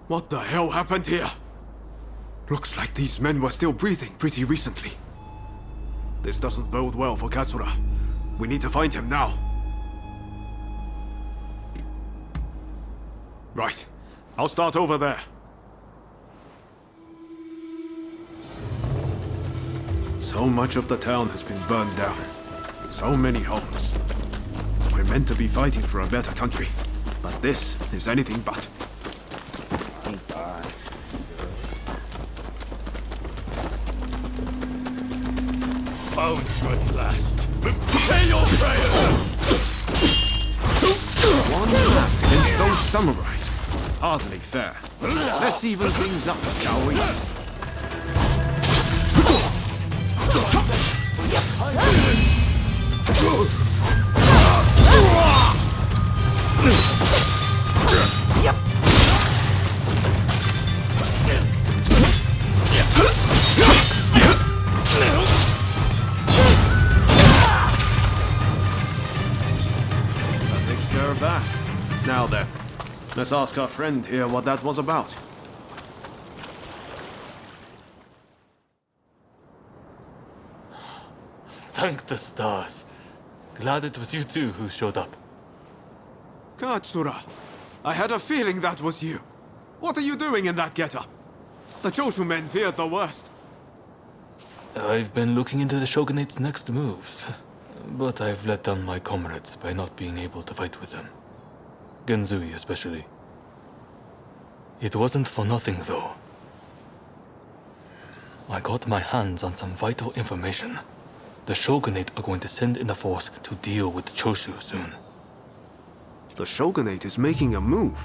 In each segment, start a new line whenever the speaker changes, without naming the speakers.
What the hell happened here? Looks like these men were still breathing pretty recently. This doesn't bode well for Katsura. We need to find him now. Right. I'll start over there. So much of the town has been burned down. So many homes. We're meant to be fighting for a better country, but this is anything but.
Found you at last. Say your prayers!
One man against those samurai. Hardly fair. Let's even things up, shall we? That takes care of that. Now then, let's ask our friend here what that was about.
Thank the stars. Glad it was you two who showed up.
Katsura, I had a feeling that was you. What are you doing in that getup? The Choshu men feared the worst.
I've been looking into the Shogunate's next moves, but I've let down my comrades by not being able to fight with them. Genzui especially. It wasn't for nothing though. I got my hands on some vital information. The Shogunate are going to send in a force to deal with the Choshu soon.
The Shogunate is making a move.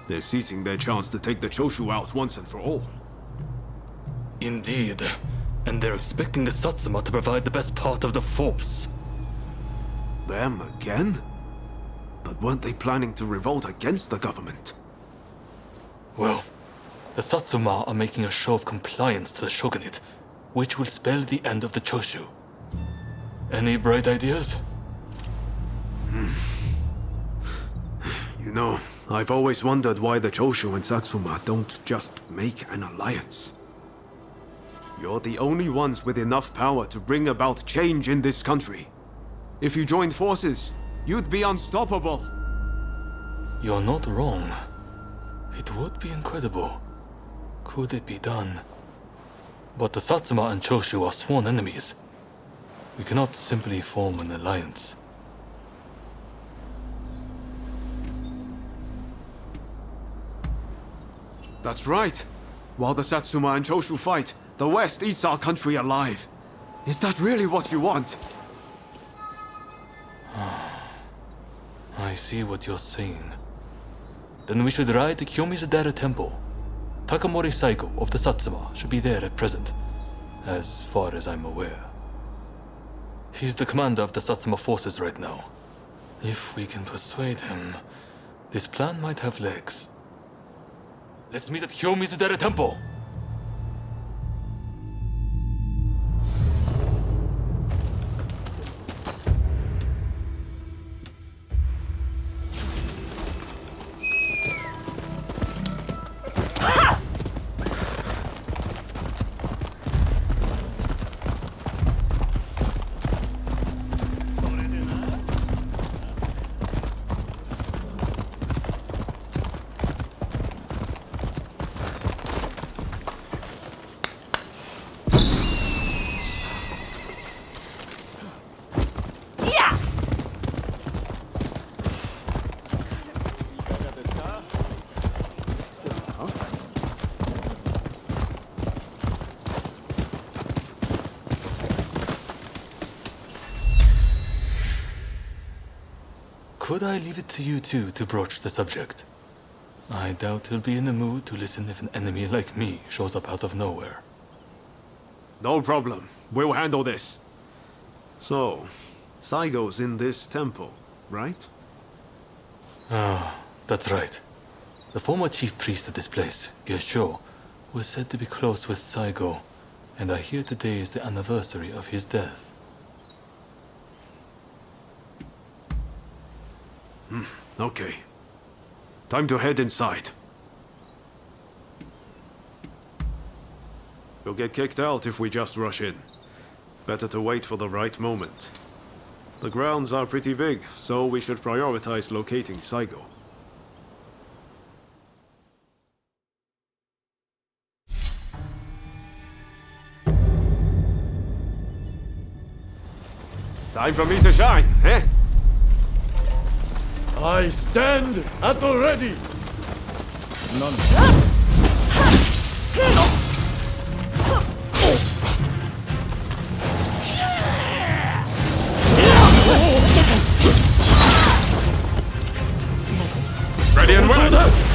They're seizing their chance to take the Choshu out once and for all.
Indeed. And they're expecting the Satsuma to provide the best part of the force.
Them again? But weren't they planning to revolt against the government?
Well, the Satsuma are making a show of compliance to the Shogunate, which will spell the end of the Choshu. Any bright ideas?
You know, I've always wondered why the Choshu and Satsuma don't just make an alliance. You're the only ones with enough power to bring about change in this country. If you joined forces, you'd be unstoppable.
You're not wrong. It would be incredible. Could it be done? But the Satsuma and Choshu are sworn enemies. We cannot simply form an alliance.
That's right. While the Satsuma and Choshu fight, the West eats our country alive. Is that really what you want?
I see what you're saying. Then we should ride to Kyomizudera Temple. Takamori Saigo of the Satsuma should be there at present, as far as I'm aware. He's the commander of the Satsuma forces right now. If we can persuade him, this plan might have legs. Let's meet at Kyomizudera Temple! Could I leave it to you two to broach the subject? I doubt he'll be in the mood to listen if an enemy like me shows up out of nowhere.
No problem. We'll handle this. So, Saigo's in this temple, right?
That's right. The former chief priest of this place, Gesho, was said to be close with Saigo, and I hear today is the anniversary of his death.
Okay. Time to head inside. We'll get kicked out if we just rush in. Better to wait for the right moment. The grounds are pretty big, so we should prioritize locating Saigo. Time for me to shine, eh?
I stand at the ready! None.
Ready and willing!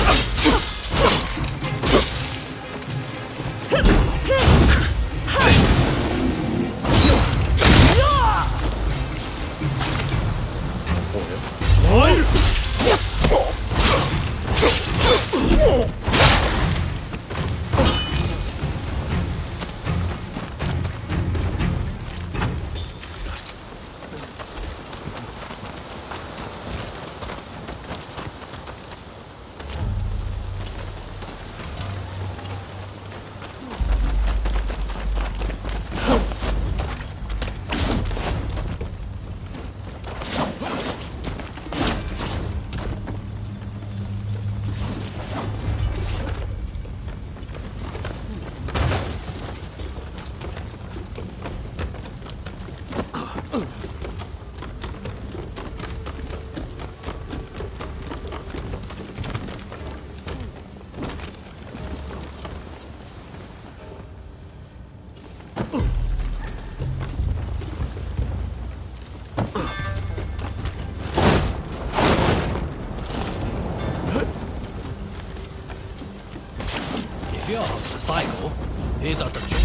If you're after Saigo, he's at the job.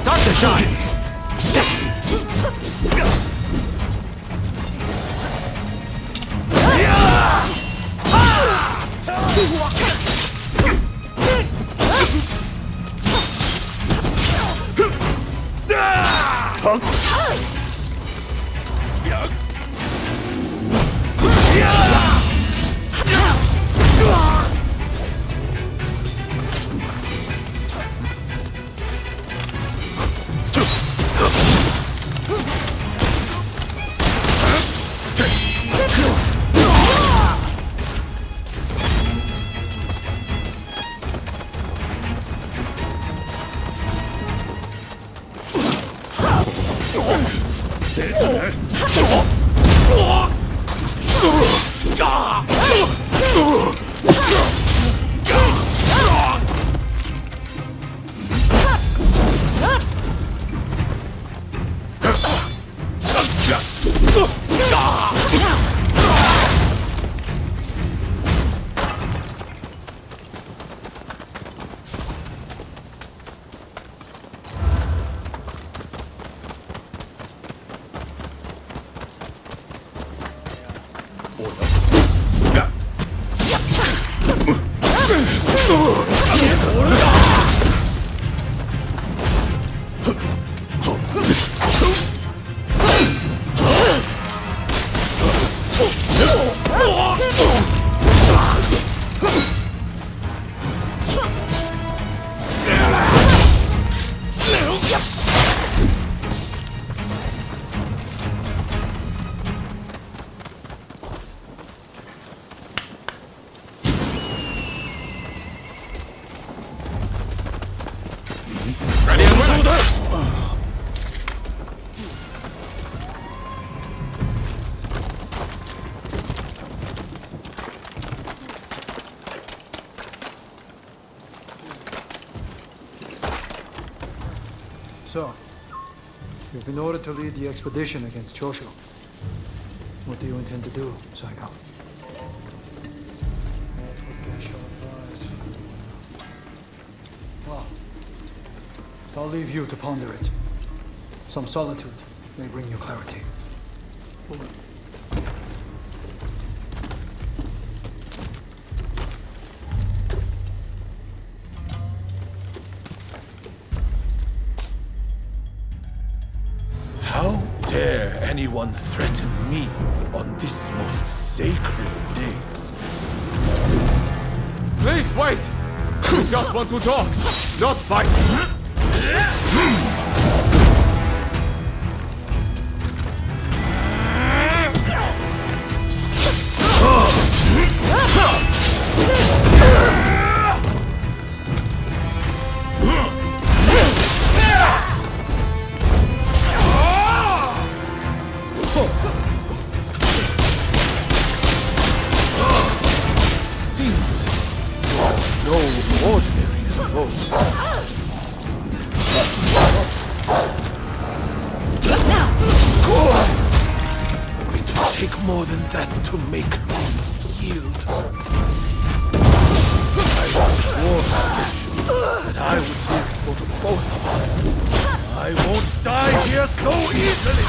Time to shine!
So, you've been ordered to lead the expedition against Choshu. What do you intend to do, Psycho? That's what Gesho advised. Well, I'll leave you to ponder it. Some solitude may bring you clarity.
How dare anyone threaten me on this most sacred day?
Please wait! We just want to talk, not fight!
No ordinary foe. It will take more than that to make me yield. I swore that I would live for the both of us. I won't die here so easily!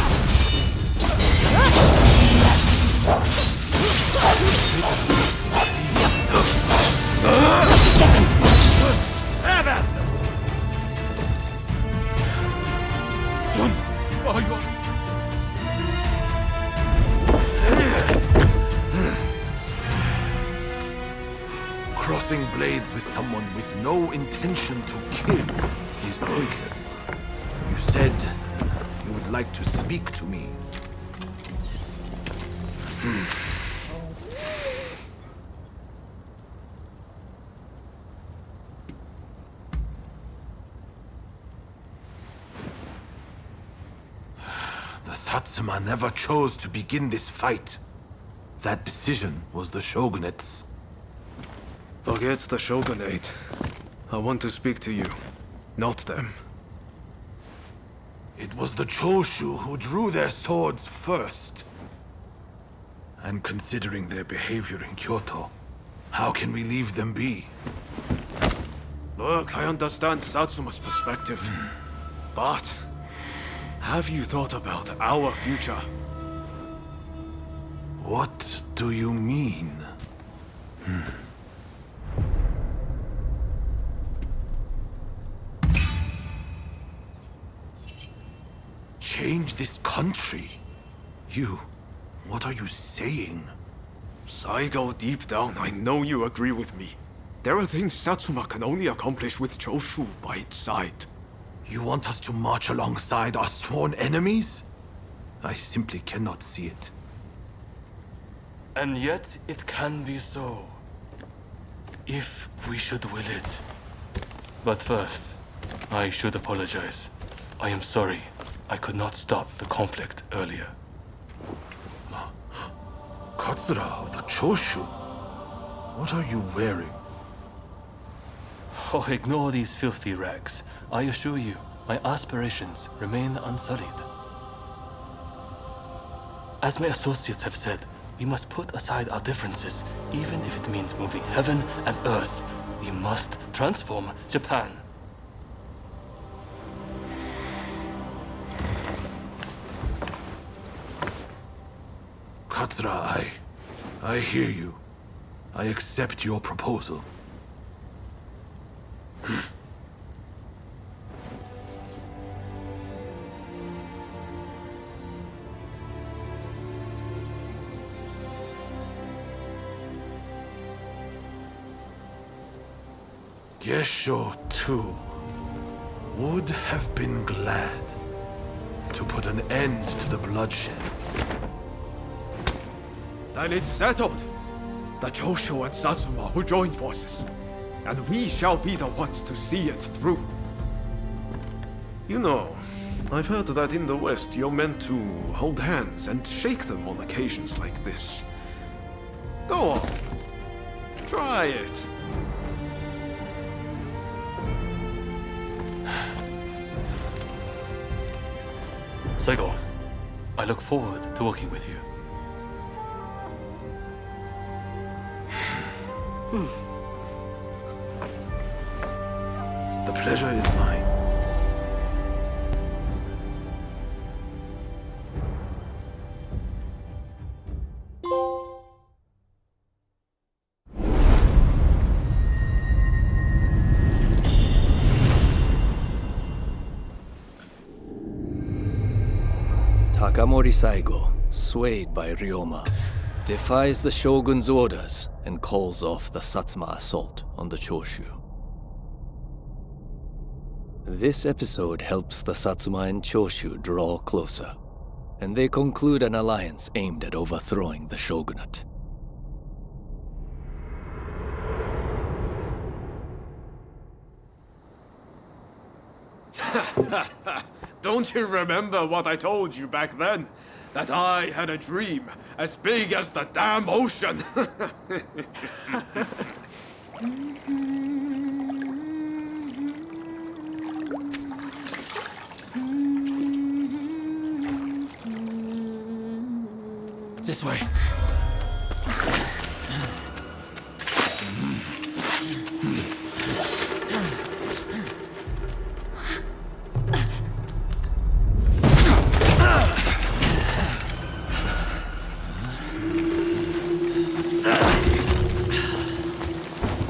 Have at them! Son, are you... Crossing blades with someone with no intention to kill is pointless. You said you would like to speak to me. The Satsuma never chose to begin this fight. That decision was the Shogunate's.
Forget the Shogunate. I want to speak to you, not them.
It was the Choshu who drew their swords first. And considering their behavior in Kyoto, how can we leave them be?
Look, I understand Satsuma's perspective. But have you thought about our future?
What do you mean? Change this country? What are you saying?
Saigo, deep down, I know you agree with me. There are things Satsuma can only accomplish with Choshu by its side.
You want us to march alongside our sworn enemies? I simply cannot see it.
And yet it can be so. If we should will it. But first, I should apologize. I am sorry I could not stop the conflict earlier.
Katsura of the Choshu? What are you wearing?
Oh, ignore these filthy rags. I assure you, my aspirations remain unsullied. As my associates have said, we must put aside our differences, even if it means moving heaven and earth. We must transform Japan.
Katsura, I hear you. I accept your proposal. Gesho, too, would have been glad to put an end to the bloodshed.
Then it's settled. The Choshu and Satsuma will join forces, and we shall be the ones to see it through. You know, I've heard that in the West you're meant to hold hands and shake them on occasions like this. Go on. Try it.
Saigo, I look forward to working with you.
The pleasure is mine.
Takamori Saigo, swayed by Ryoma, defies the Shogun's orders and calls off the Satsuma assault on the Choshu. This episode helps the Satsuma and Choshu draw closer, and they conclude an alliance aimed at overthrowing the shogunate.
Don't you remember what I told you back then? That I had a dream as big as the damn ocean.
This way.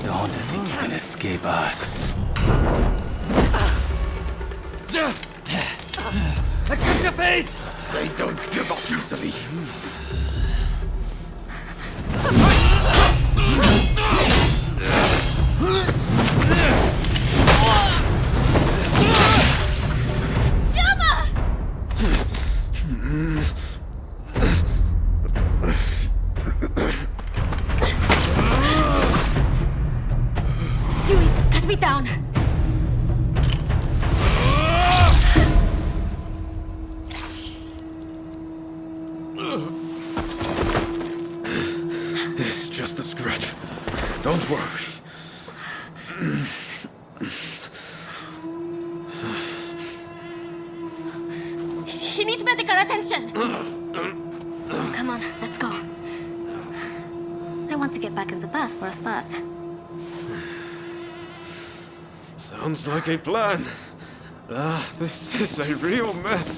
Don't think you can escape us.
Accept your fate!
They don't give up easily.
Do it! Cut me down!
It's just a scratch. Don't worry.
He needs medical attention! Come on, let's go. I want to get back in the bus for a start.
Sounds like a plan. This is a real mess.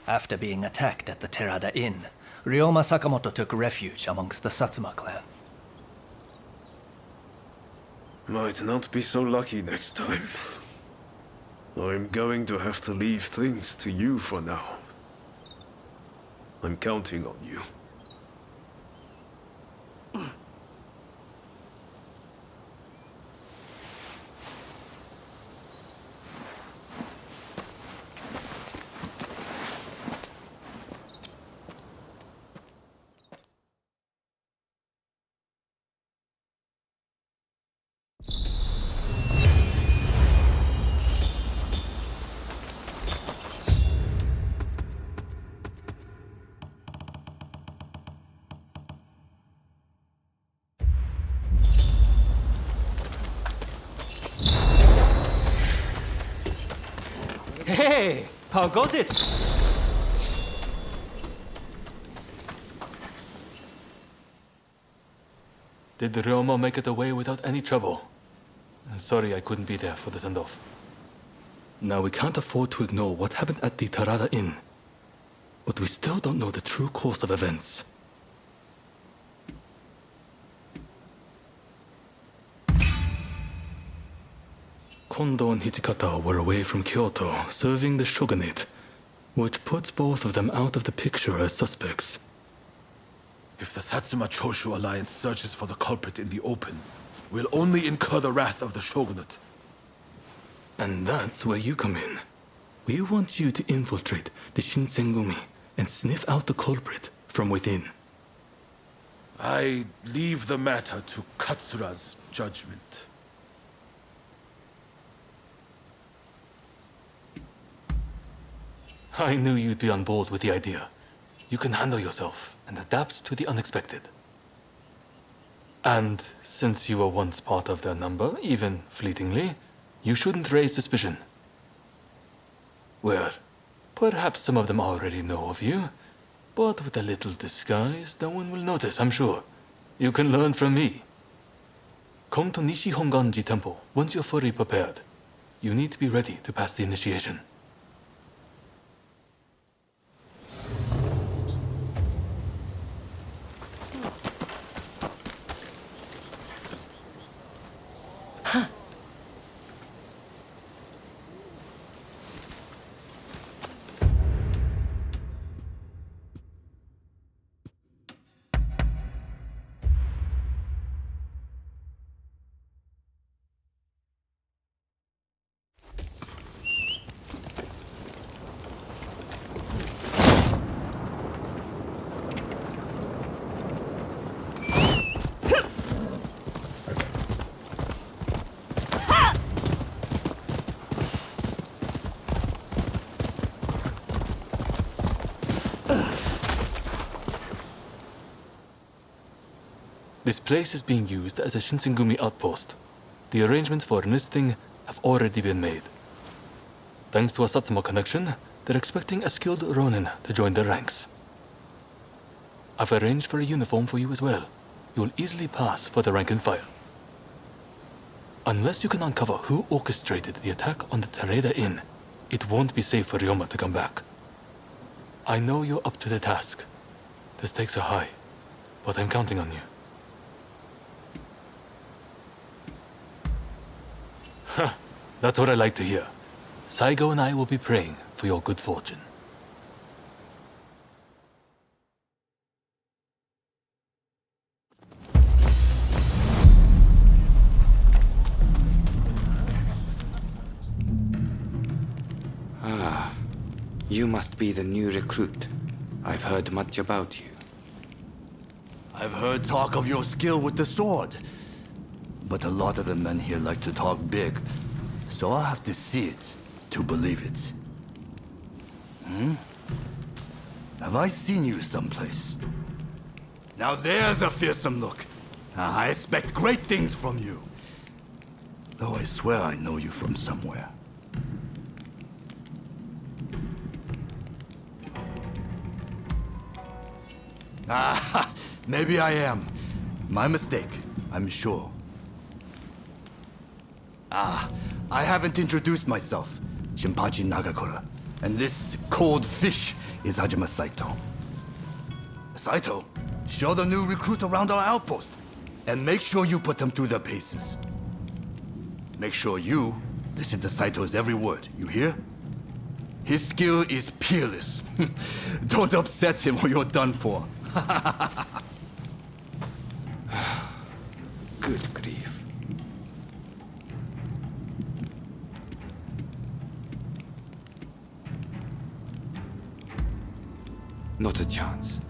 After being attacked at the Terada Inn, Ryoma Sakamoto took refuge amongst the Satsuma clan.
Might not be so lucky next time. I'm going to have to leave things to you for now. I'm counting on you.
Hey, how goes it?
Did Ryoma make it away without any trouble? Sorry I couldn't be there for the send-off. Now we can't afford to ignore what happened at the Terada Inn. But we still don't know the true course of events. Kondo and Hijikata were away from Kyoto, serving the shogunate, which puts both of them out of the picture as suspects.
If the Satsuma-Choshu alliance searches for the culprit in the open, we'll only incur the wrath of the shogunate.
And that's where you come in. We want you to infiltrate the Shinsengumi and sniff out the culprit from within.
I leave the matter to Katsura's judgment.
I knew you'd be on board with the idea. You can handle yourself and adapt to the unexpected. And since you were once part of their number, even fleetingly, you shouldn't raise suspicion. Well, perhaps some of them already know of you, but with a little disguise, no one will notice, I'm sure. You can learn from me. Come to Nishi Honganji Temple once you're fully prepared. You need to be ready to pass the initiation. This place is being used as a Shinsengumi outpost. The arrangements for enlisting have already been made. Thanks to a Satsuma connection, they're expecting a skilled Ronin to join their ranks. I've arranged for a uniform for you as well. You will easily pass for the rank and file. Unless you can uncover who orchestrated the attack on the Terada Inn, it won't be safe for Ryoma to come back. I know you're up to the task. The stakes are high, but I'm counting on you. That's what I like to hear. Saigo and I will be praying for your good fortune.
Ah, you must be the new recruit. I've heard much about you.
I've heard talk of your skill with the sword. But a lot of the men here like to talk big, so I'll have to see it to believe it. Have I seen you someplace? Now there's a fearsome look. I expect great things from you. Though I swear I know you from somewhere. Ah, maybe I am. My mistake, I'm sure. Ah, I haven't introduced myself. Shinpachi Nagakura. And this cold fish is Hajime Saito. Saito, show the new recruit around our outpost. And make sure you put them through their paces. Make sure you listen to Saito's every word, you hear? His skill is peerless. Don't upset him or you're done for.
Good grief. Not a chance.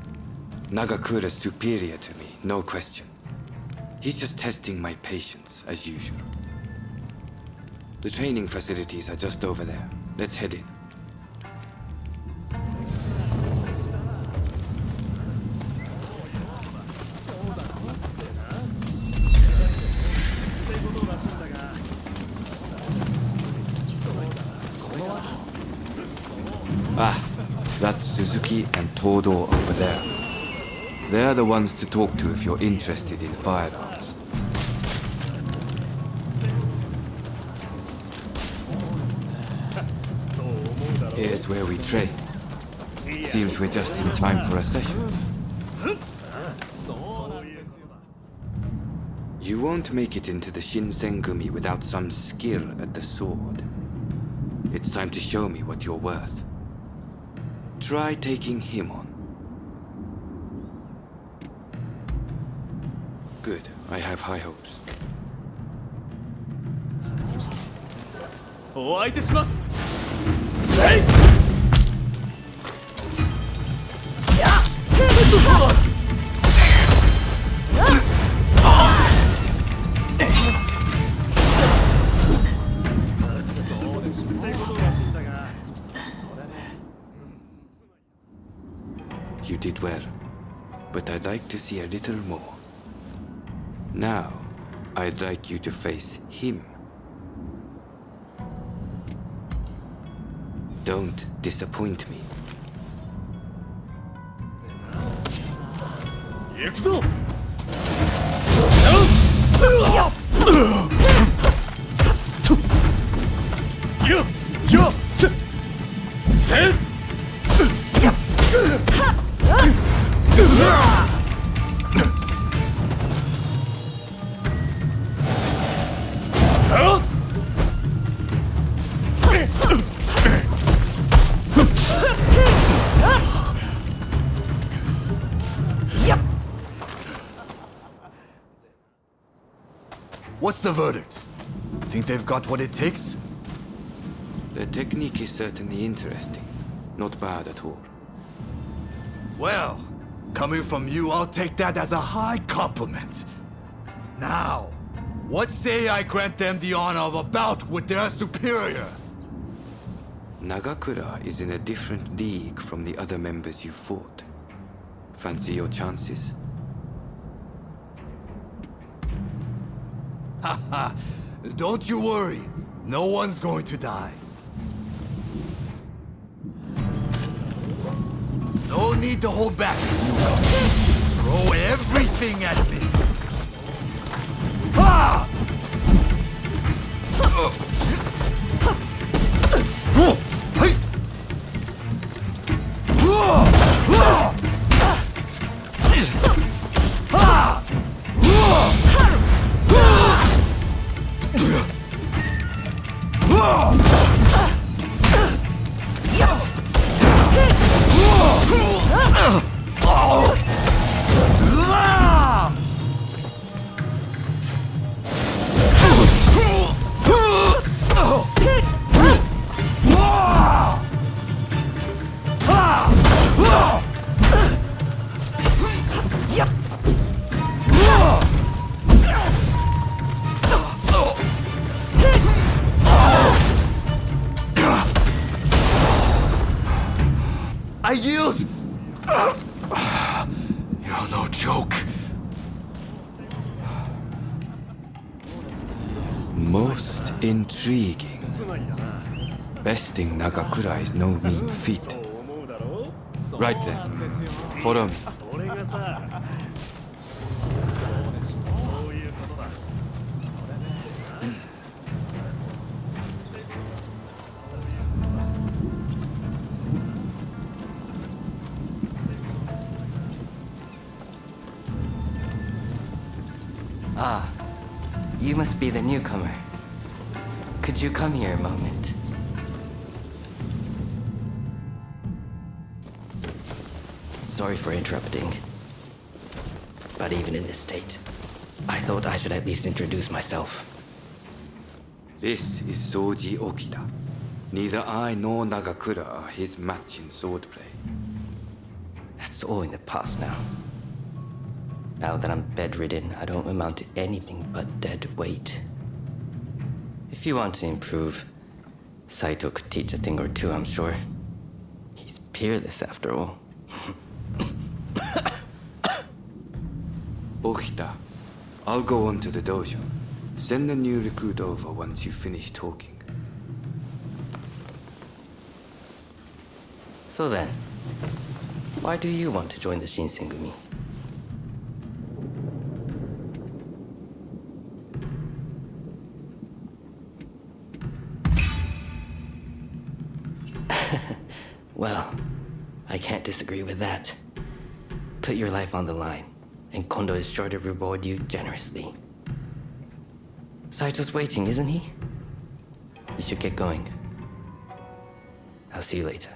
Nagakura's superior to me, no question. He's just testing my patience, as usual. The training facilities are just over there. Let's head in. Ah, that's Suzuki and Todo over there. They're the ones to talk to if you're interested in firearms. Here's where we train. Seems we're just in time for a session. You won't make it into the Shinsengumi without some skill at the sword. It's time to show me what you're worth. Try taking him on. Good. I have high hopes.
お相手します。
You did well, but I'd like to see a little more. Now, I'd like you to face him. Don't disappoint me.
行くぞ。
What's the verdict? Think they've got what it takes?
The technique is certainly interesting. Not bad at all.
Well, coming from you, I'll take that as a high compliment. Now, what say I grant them the honor of a bout with their superior?
Nagakura is in a different league from the other members you fought. Fancy your chances?
Haha, don't you worry. No one's going to die. No need to hold back, newcomer. Throw everything at me. Ha! I yield! You're no joke.
Most intriguing. Besting Nagakura is no mean feat. Right then, follow me.
Ah, you must be the newcomer. Could you come here a moment? Sorry for interrupting. But even in this state, I thought I should at least introduce myself.
This is Soji Okida. Neither I nor Nagakura are his match in swordplay.
That's all in the past now. Now that I'm bedridden, I don't amount to anything but dead weight. If you want to improve, Saito could teach a thing or two, I'm sure. He's peerless after all.
Okita, I'll go on to the dojo. Send the new recruit over once you finish talking.
So then, why do you want to join the Shinsengumi? Well, I can't disagree with that. Put your life on the line, and Kondo is sure to reward you generously. Saito's waiting, isn't he? You should get going. I'll see you later.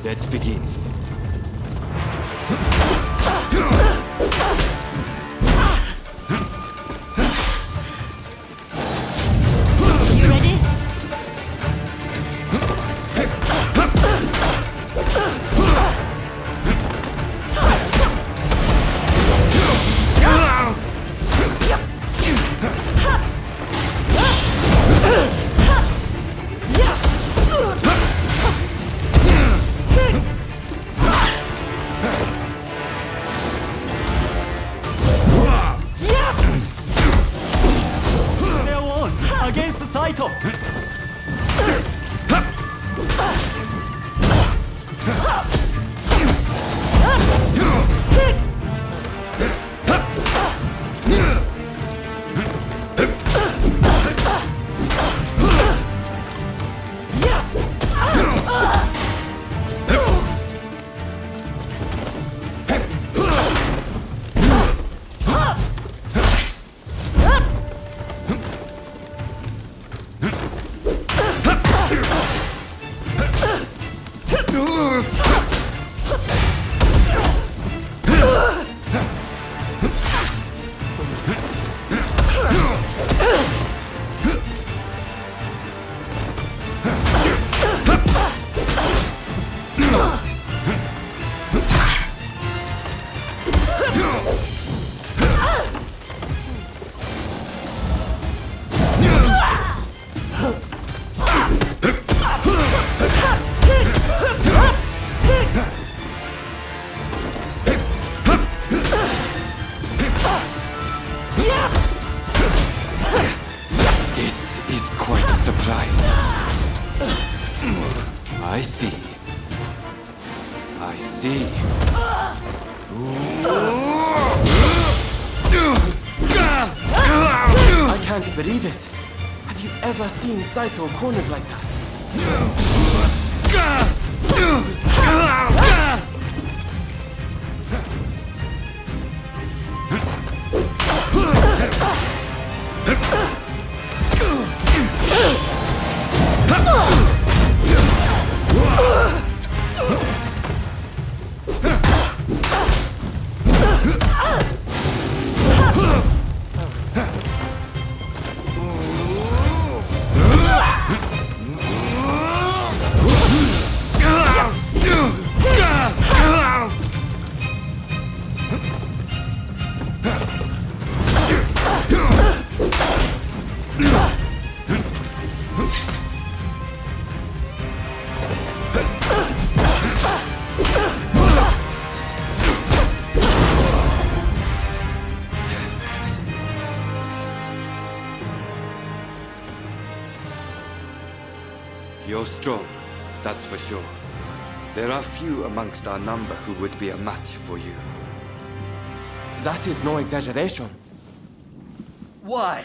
Let's begin.
You ready?
Against Saito!
I see. I see.
I can't believe it. Have you ever seen Saito cornered like that?
strong, that's for sure. There are few amongst our number who would be a match for you.
That is no exaggeration.
Why?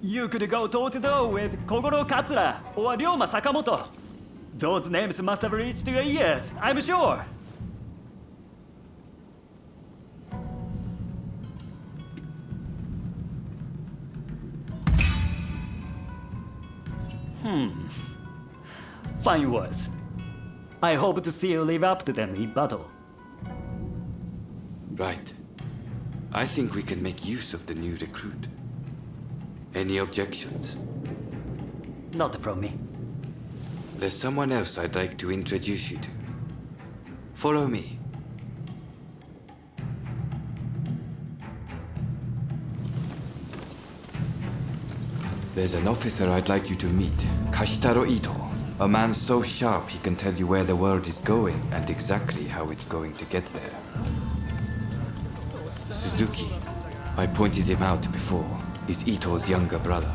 You could go toe-to-toe with Kogoro Katsura or Ryoma Sakamoto. Those names must have reached your ears, I'm sure. Fine words. I hope to see you live up to them in battle.
Right. I think we can make use of the new recruit. Any objections?
Not from me.
There's someone else I'd like to introduce you to. Follow me. There's an officer I'd like you to meet, Kashitaro Ito. A man so sharp he can tell you where the world is going and exactly how it's going to get there. Suzuki, I pointed him out before, is Ito's younger brother.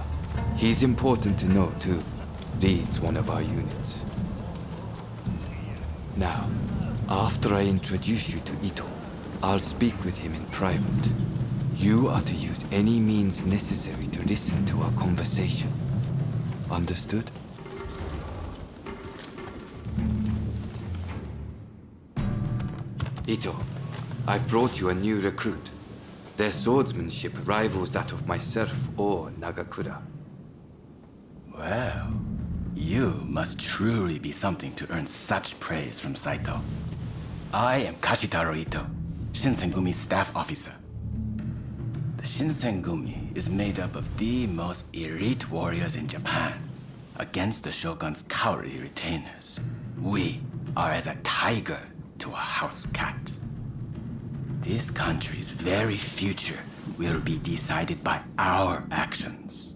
He's important to know too. Leads one of our units. Now, after I introduce you to Ito, I'll speak with him in private. You are to use any means necessary to listen to our conversation. Understood? Ito, I've brought you a new recruit. Their swordsmanship rivals that of myself or Nagakura.
Well, you must truly be something to earn such praise from Saito. I am Kashitaro Ito, Shinsengumi's staff officer. The Shinsengumi is made up of the most elite warriors in Japan against the Shogun's cowardly retainers. We are as a tiger to a house cat. This country's very future will be decided by our actions.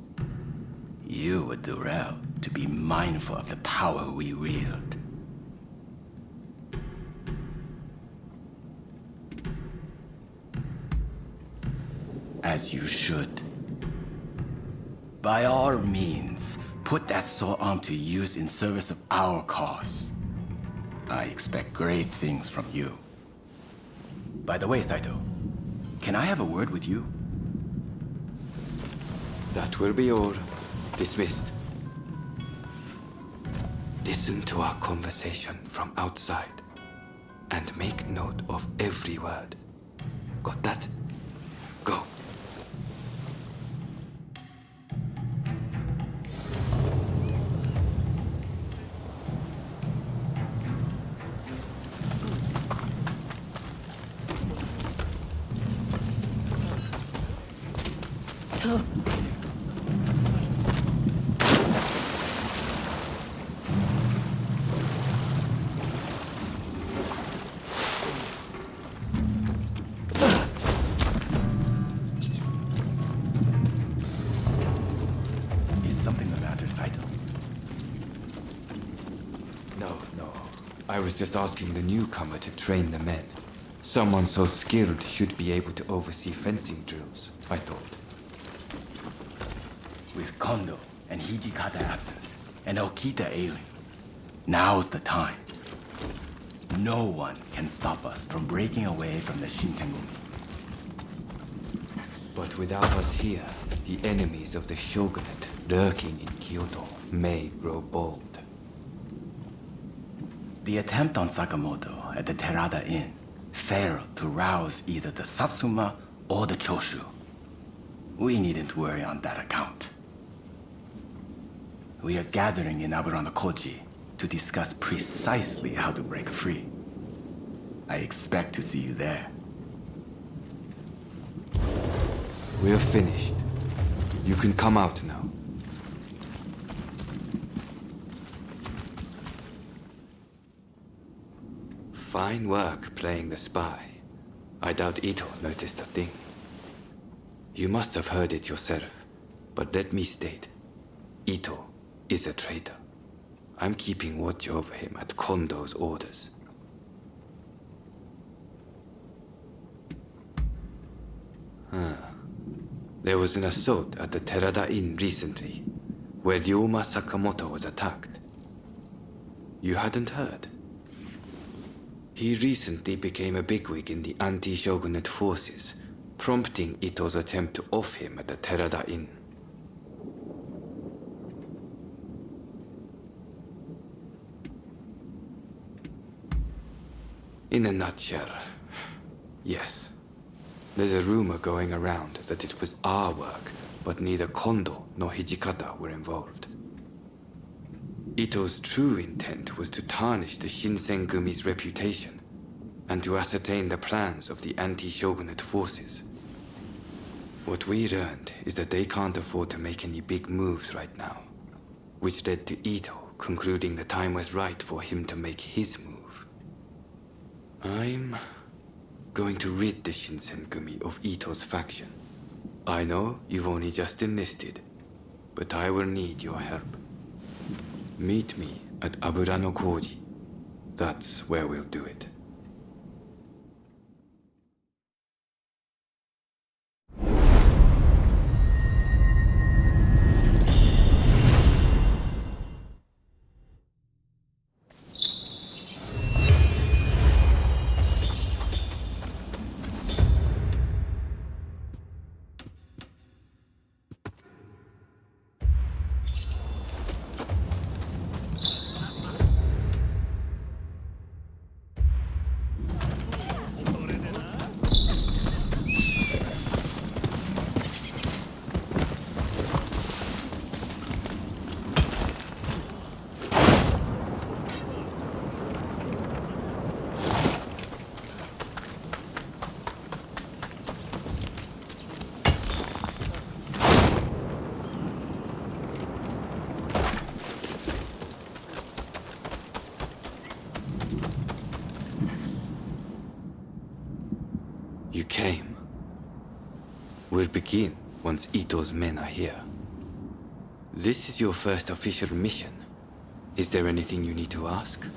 You would do well to be mindful of the power we wield. As you should. By all means, put that sword arm to use in service of our cause. I expect great things from you. By the way, Saito, can I have a word with you?
That will be all. Dismissed. Listen to our conversation from outside and make note of every word. Got that? Go.
Is something the matter, Saito?
No. I was just asking the newcomer to train the men. Someone so skilled should be able to oversee fencing drills, I thought.
With Kondo and Hijikata absent, and Okita ailing, now's the time. No one can stop us from breaking away from the Shinsengumi.
But without us here, the enemies of the shogunate lurking in Kyoto may grow bold.
The attempt on Sakamoto at the Terada Inn failed to rouse either the Satsuma or the Choshu. We needn't worry on that account. We are gathering in Aburano-Koji to discuss precisely how to break free. I expect to see you there.
We're finished. You can come out now. Fine work playing the spy. I doubt Ito noticed a thing. You must have heard it yourself, but let me state, Ito is a traitor. I'm keeping watch over him at Kondo's orders. There was an assault at the Terada Inn recently, where Ryoma Sakamoto was attacked. You hadn't heard? He recently became a bigwig in the anti-shogunate forces, prompting Ito's attempt to off him at the Terada Inn. In a nutshell, yes. There's a rumor going around that it was our work, but neither Kondo nor Hijikata were involved. Ito's true intent was to tarnish the Shinsengumi's reputation and to ascertain the plans of the anti-shogunate forces. What we learned is that they can't afford to make any big moves right now, which led to Ito concluding the time was right for him to make his move. I'm going to rid the Shinsengumi of Ito's faction. I know you've only just enlisted, but I will need your help. Meet me at Abura no Koji. That's where we'll do it. You came. We'll begin once Ito's men are here. This is your first official mission. Is there anything you need to ask?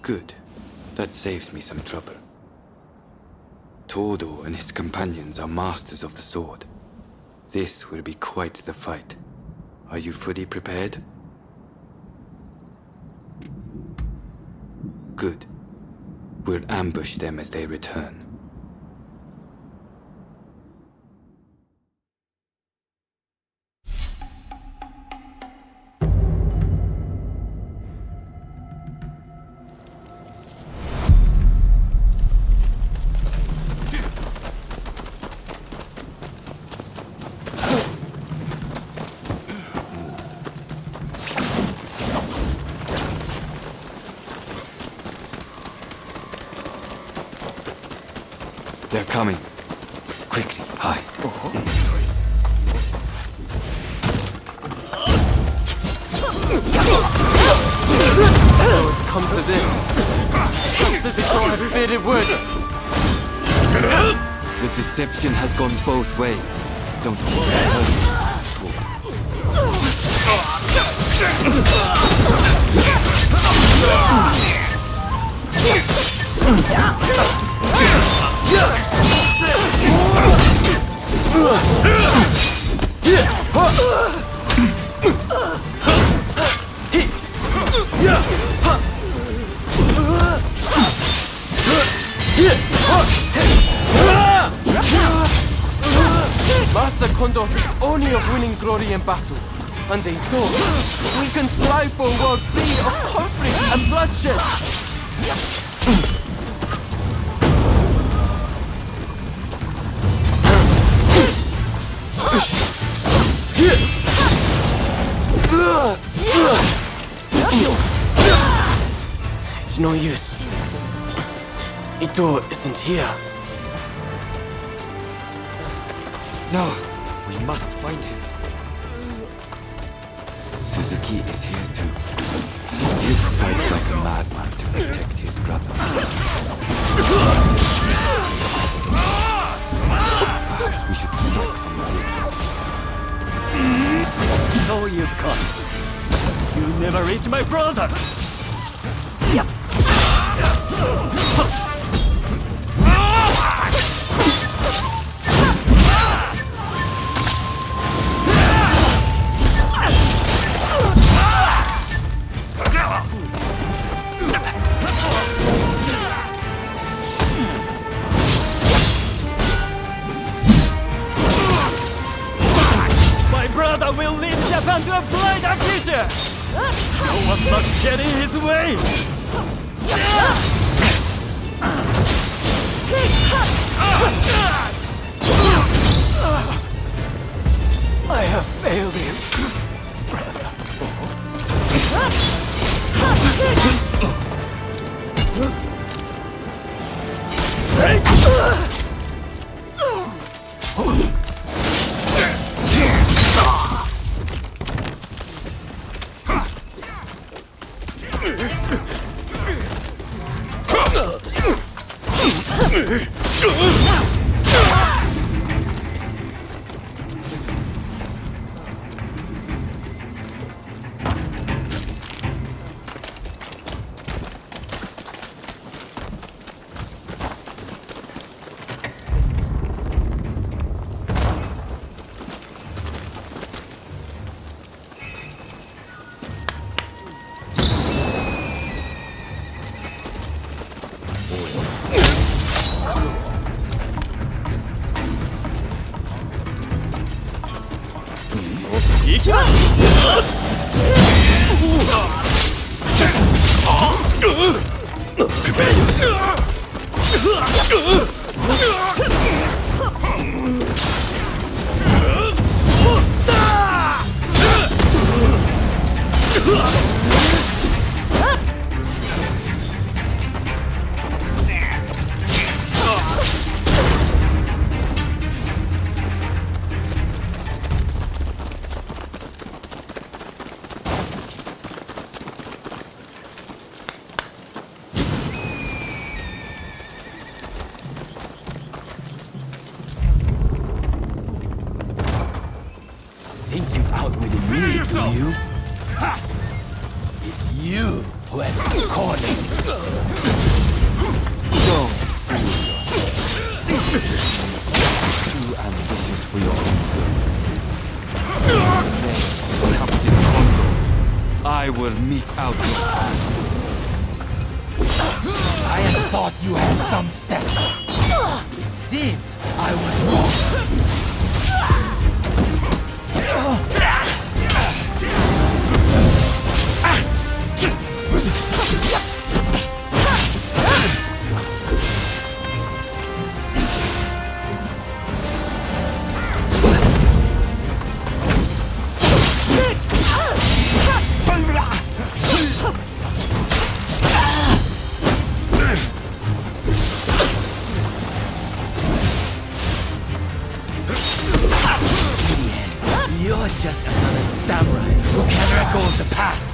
Good. That saves me some trouble. Todo and his companions are masters of the sword. This will be quite the fight. Are you fully prepared? Good. We'll ambush them as they return. They're coming. Quickly, hide.
Oh, it's come to this. Just as before I feared it would.
The deception has gone both ways. Don't
Master Kondo thinks only of winning glory in battle. And they don't. We can strive for a world free of conflict and bloodshed. It's no use. Ito isn't here.
No, we must find him. Suzuki is here too. He'll fight like a madman to protect his brother. Perhaps we should strike from the rear.
So you've come. You never reach my brother! My brother will lead Japan to a brighter future! No one must get in his way! I have failed you, brother.
Think you've outwitted me, do you? Ha! It's you who has been cornered. Don't fool yourself. Too ambitious for your own good. Captain Kondo, I will mete out your hand. I had thought you had some sense. It seems I was wrong. You're just another samurai who can't let go of the past.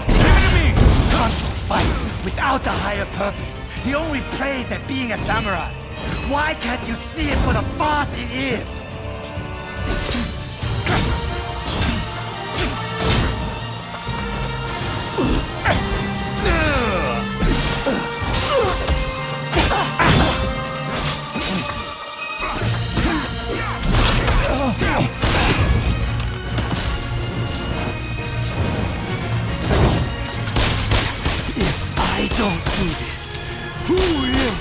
Enemy can't fight without a higher purpose. He only plays at being a samurai. Why can't you see it for the farce it is? If I don't do this, who will?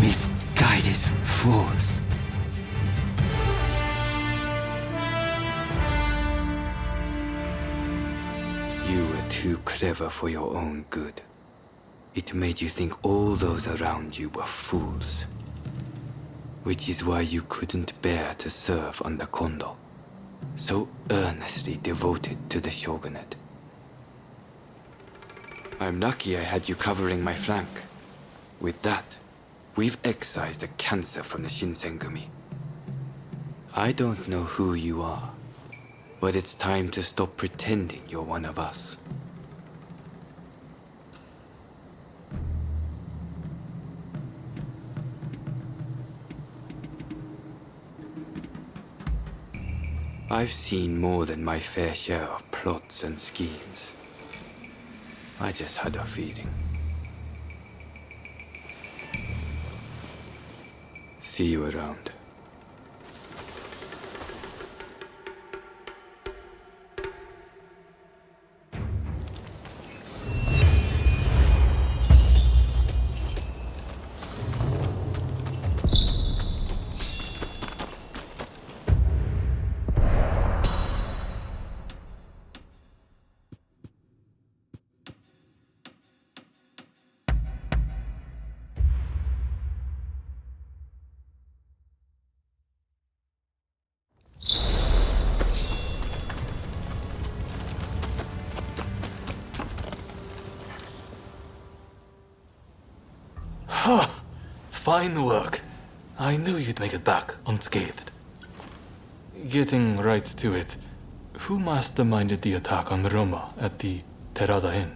Misguided fools. You were too clever for your own good. It made you think all those around you were fools. Which is why you couldn't bear to serve under Kondo, so earnestly devoted to the shogunate. I'm lucky I had you covering my flank. With that, we've excised a cancer from the Shinsengumi.
I don't know who you are, but it's time to stop pretending you're one of us. I've seen more than my fair share of plots and schemes. I just had a feeling. See you around.
Fine work. I knew you'd make it back unscathed. Getting right to it, who masterminded the attack on Roma at the Terada Inn?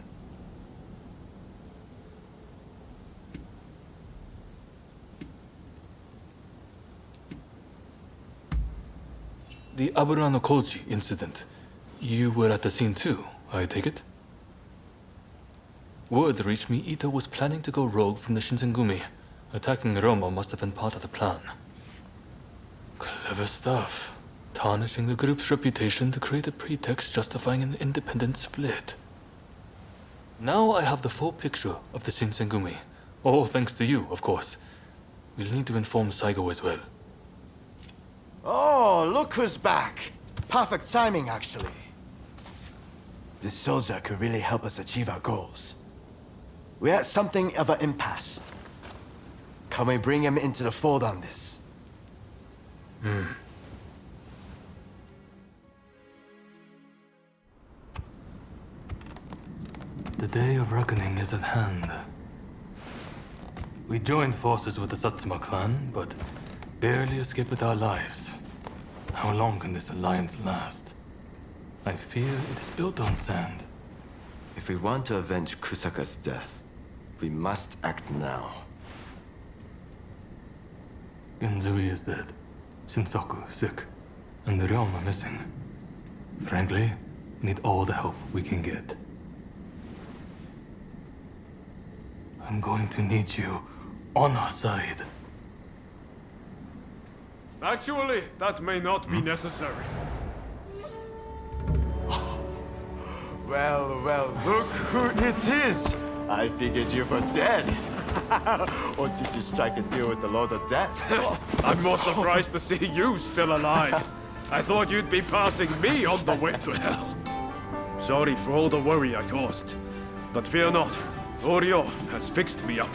The Aburano Koji incident. You were at the scene too, I take it? Word reached me Ito was planning to go rogue from the Shinsengumi. Attacking Roma must have been part of the plan. Clever stuff. Tarnishing the group's reputation to create a pretext justifying an independent split. Now I have the full picture of the Shinsengumi. All thanks to you, of course. We'll need to inform Saigo as well.
Oh, look who's back. Perfect timing, actually. This soldier could really help us achieve our goals. We're at something of an impasse. Can we bring him into the fold on this?
The day of reckoning is at hand. We joined forces with the Satsuma clan, but barely escaped with our lives. How long can this alliance last? I fear it is built on sand.
If we want to avenge Kusaka's death, we must act now.
Genzui is dead, Shinsaku sick, and the realm are missing. Frankly, we need all the help we can get. I'm going to need you on our side.
Actually, that may not be necessary.
Well, look who it is! I figured you were dead. Or did you strike a deal with the Lord of Death?
I'm more surprised to see you still alive. I thought you'd be passing me on the way to hell. Sorry for all the worry I caused. But fear not, Oryo has fixed me up.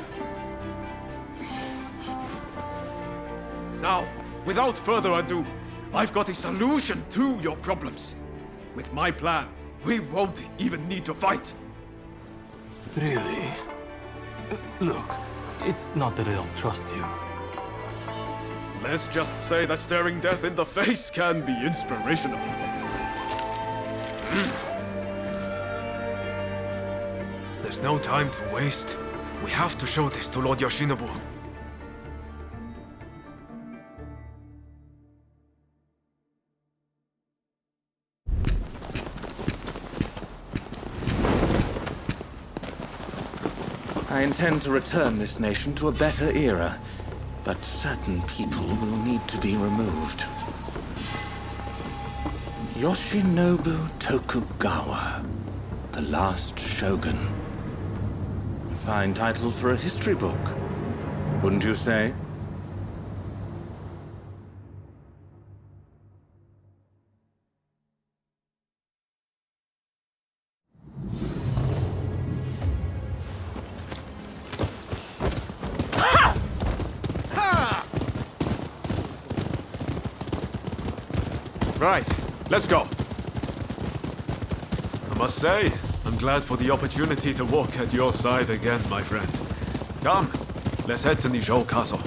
Now, without further ado, I've got a solution to your problems. With my plan, we won't even need to fight.
Really? Look, it's not that I don't trust you.
Let's just say that staring death in the face can be inspirational. There's no time to waste. We have to show this to Lord Yoshinobu.
I intend to return this nation to a better era, but certain people will need to be removed. Yoshinobu Tokugawa, the last shogun. Fine title for a history book, wouldn't you say?
Right, let's go. I must say, I'm glad for the opportunity to walk at your side again, my friend. Come, let's head to Nijou Castle.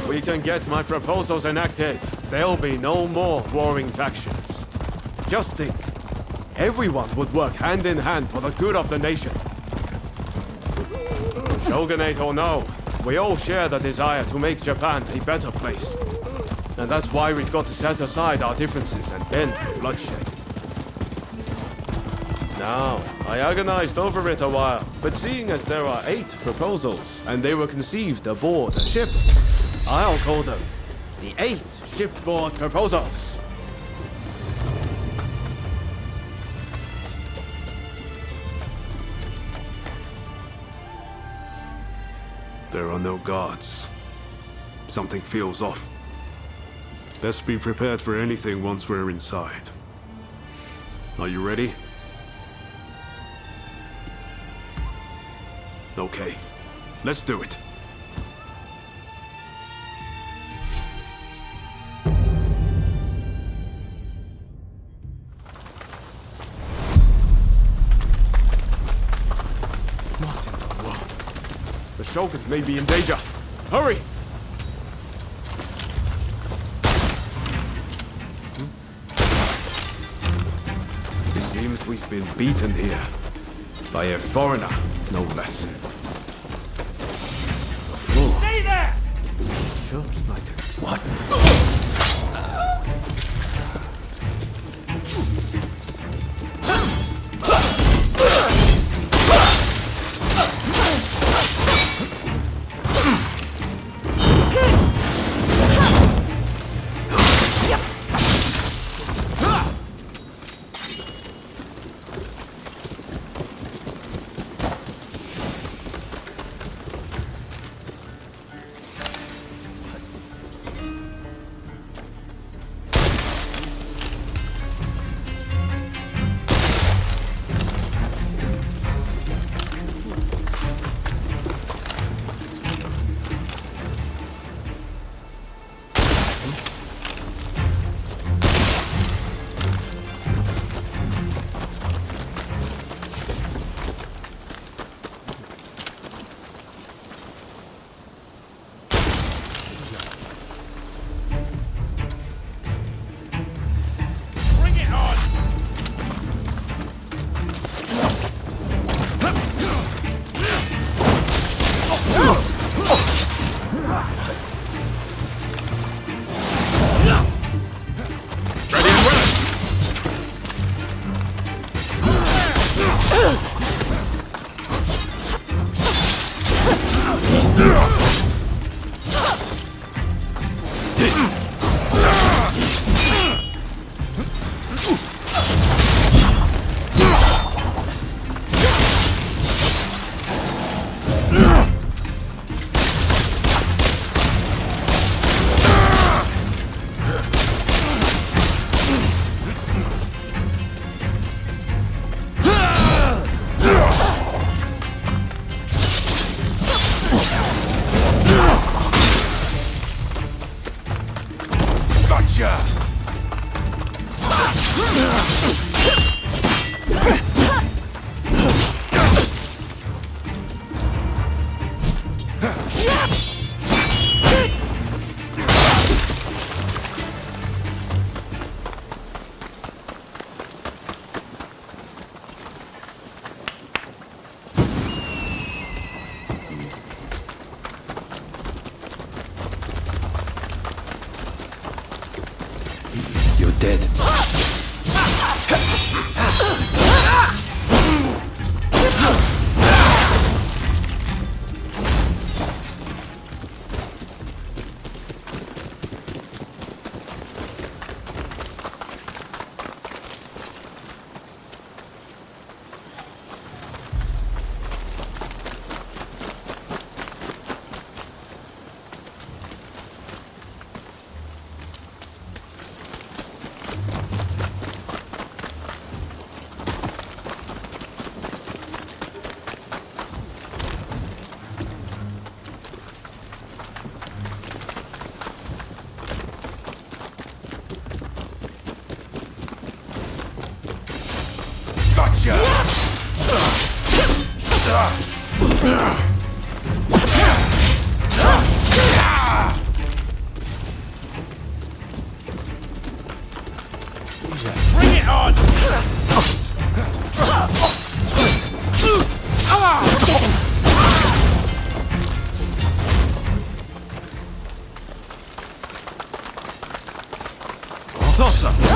If we can get my proposals enacted, there'll be no more warring factions. Just think, everyone would work hand in hand for the good of the nation. Shogunate or no, we all share the desire to make Japan a better place. And that's why we've got to set aside our differences and bend to bloodshed. Now, I agonized over it a while, but seeing as there are 8 proposals, and they were conceived aboard a ship, I'll call them the 8 shipboard proposals. There are no guards. Something feels off. Best be prepared for anything once we're inside. Are you ready? Okay, let's do it. What in the world? The Shogun may be in danger. Hurry! It seems we've been beaten here. By a foreigner, no less. A fool.
Stay there!
Just like it.
What?
You're dead.
thought so.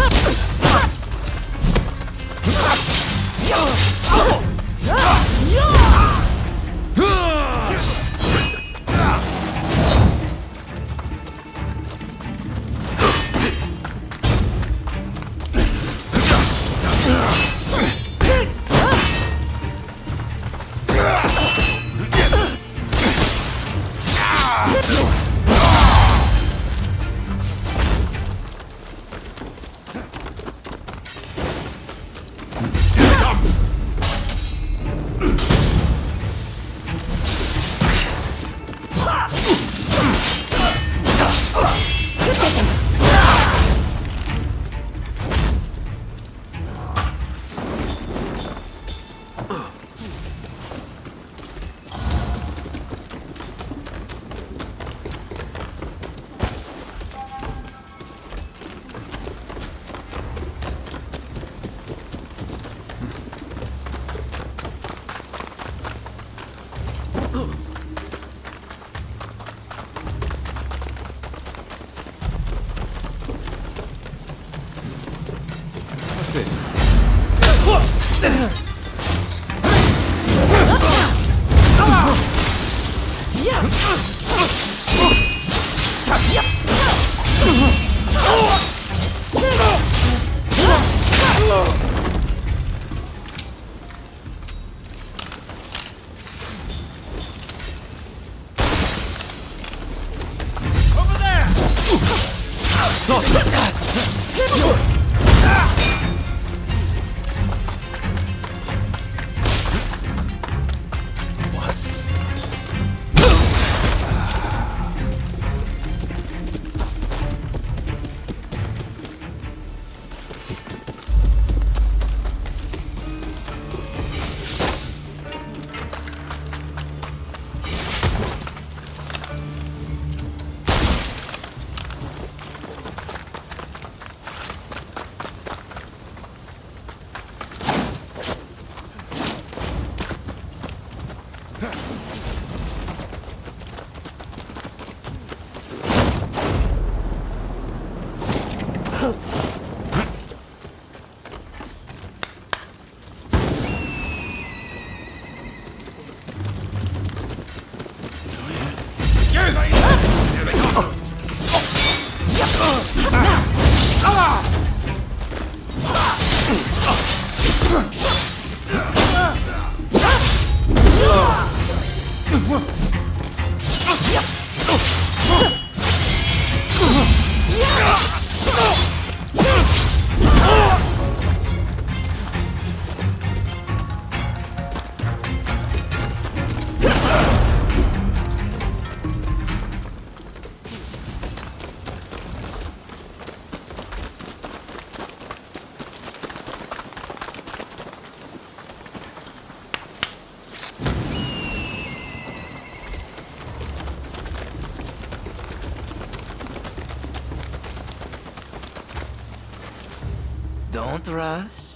Don't rush.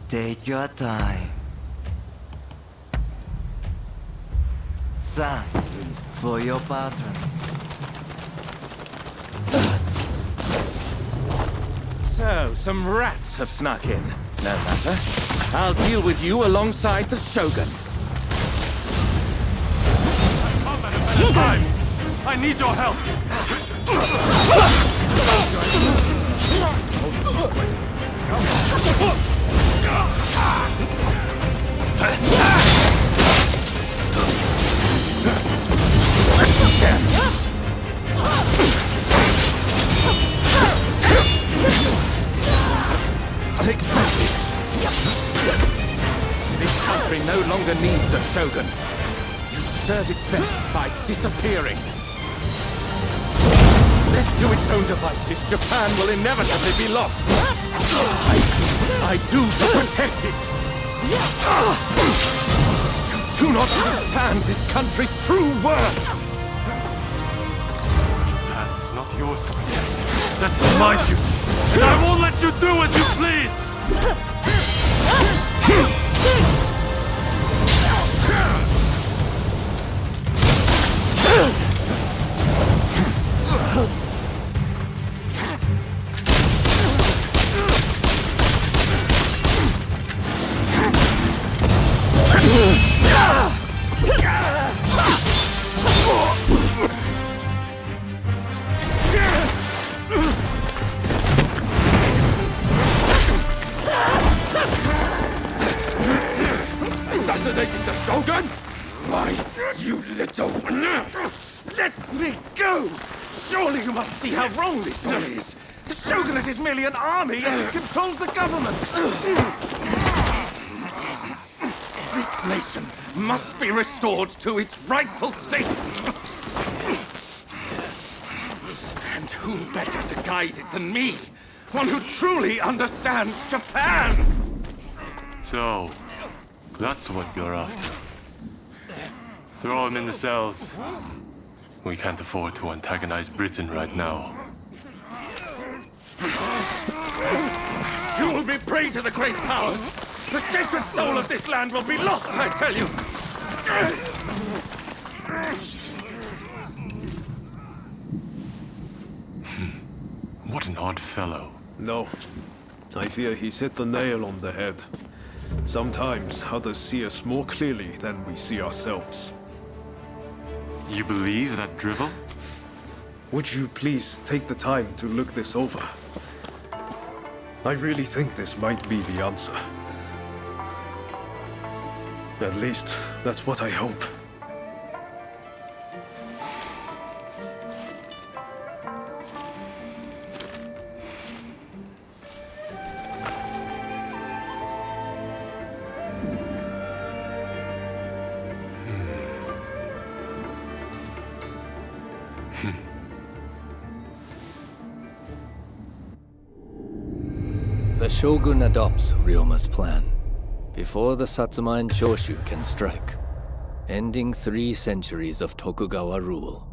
Take your time. Thanks for your patron.
So, some rats have snuck in. No matter. I'll deal with you alongside the Shogun.
I need your help!
Unexpected. This country no longer needs a Shogun. You serve it best by disappearing. Left to its own devices, Japan will inevitably be lost. I do to protect it. You do not understand this country's true worth.
Japan is not yours to protect. That's my duty. And I won't let you do as you please!
Why, you little... Let me go! Surely you must see how wrong this all is. The Shogunate is merely an army and it controls the government. This nation must be restored to its rightful state. And who better to guide it than me? One who truly understands Japan!
So, that's what you're after. Throw him in the cells. We can't afford to antagonize Britain right now.
You will be prey to the great powers! The sacred soul of this land will be lost, I tell you!
What an odd fellow.
No. I fear he's hit the nail on the head. Sometimes others see us more clearly than we see ourselves.
You believe that drivel?
Would you please take the time to look this over? I really think this might be the answer. At least, that's what I hope.
The Shogun adopts Ryoma's plan before the Satsuma and Choshu can strike, ending 3 centuries of Tokugawa rule.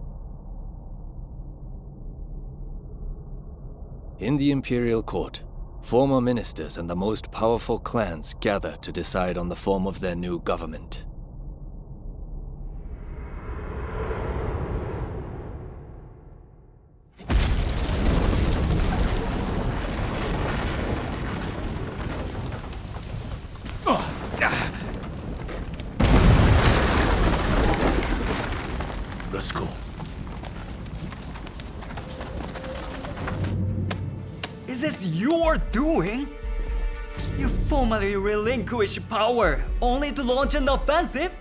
In the imperial court, former ministers and the most powerful clans gather to decide on the form of their new government.
Let's go.
Is this your doing? You formally relinquished power, only to launch an offensive?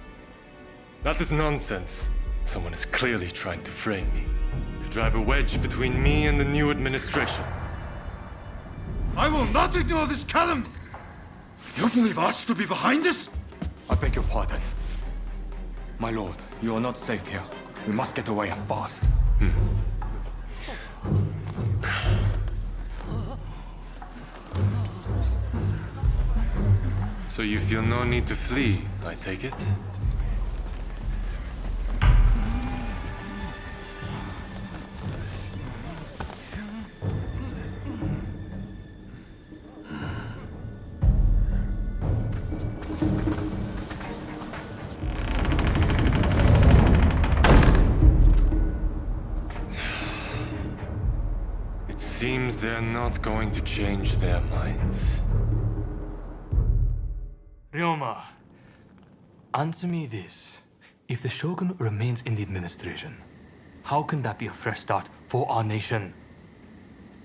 That is nonsense. Someone is clearly trying to frame me, to drive a wedge between me and the new administration.
I will not ignore this calumny! You believe us to be behind this?
I beg your pardon. My lord, you are not safe here. We must get away and fast.
So you feel no need to flee, I take it? Seems they're not going to change their minds. Ryoma, answer me this. If the Shogun remains in the administration, how can that be a fresh start for our nation?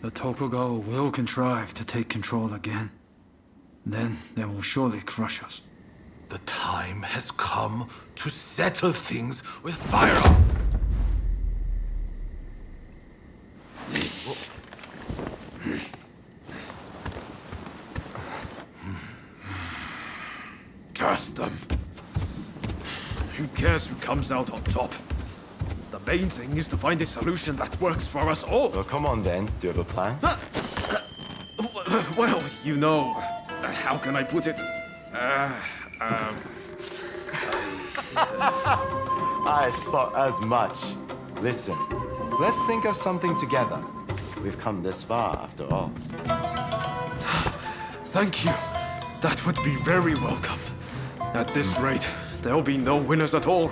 The Tokugawa will contrive to take control again. Then they will surely crush us.
The time has come to settle things with firearms.
Curse them. Who cares who comes out on top? The main thing is to find a solution that works for us all.
Well, come on then. Do you have a plan?
Well, you know, how can I put it?
I thought as much. Listen, let's think of something together. We've come this far, after all.
Thank you. That would be very welcome. At this rate, there'll be no winners at all.